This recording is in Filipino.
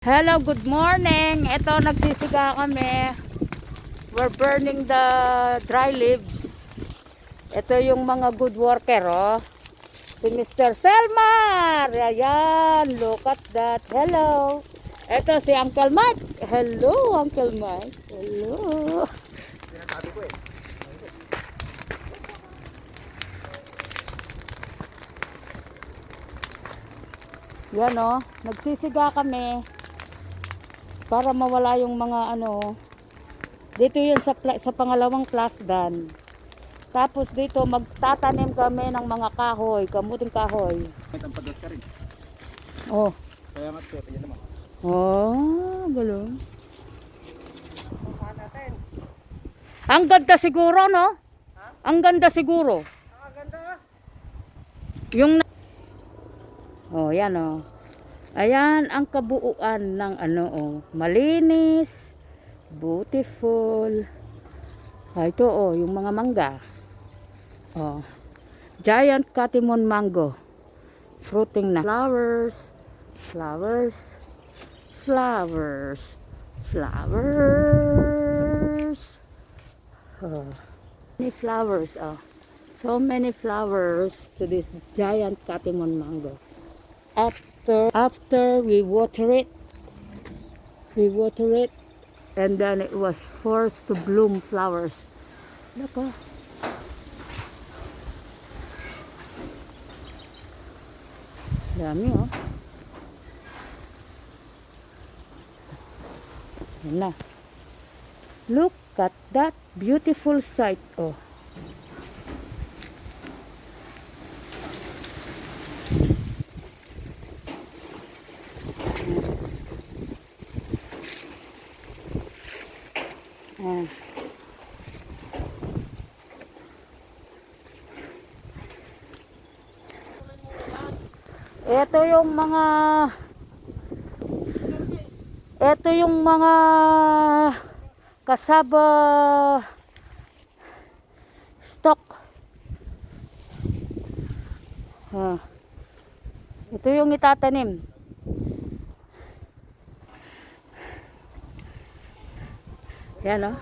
Hello, good morning. Ito, nagsisiga kami. We're burning the dry leaves. Ito yung mga good worker, oh. Si Mr. Selmar. Ayan, look at that. Hello. Ito si Uncle Mike. Hello, Uncle Mike. Hello. Yan, oh. Nagsisiga kami. Para mawala yung mga ano. Dito yun sa pangalawang plasdan. Tapos dito magtatanim kami ng mga kahoy, kamuting kahoy. Ang padat ka rin. Oh. Kaya nga sir, yan naman. Oh, galong. Ang ganda siguro, no? Ha? Ang ganda siguro. Ang ganda. Yung oh, yan oh. Ayan ang kabuuan ng ano oh, malinis, beautiful. Ito oh, yung mga mangga. Oh. Giant Katimon mango. Fruiting na. Flowers. Flowers. Flowers. Flowers. Oh. Many flowers oh. So many flowers to this giant Katimon mango. After we water it, and then it was forced to bloom flowers. Look, dami oh. Yan na. Look at that beautiful sight oh. Ayan. Ito yung mga kasaba stock. Ito yung itatanim. Yan oh.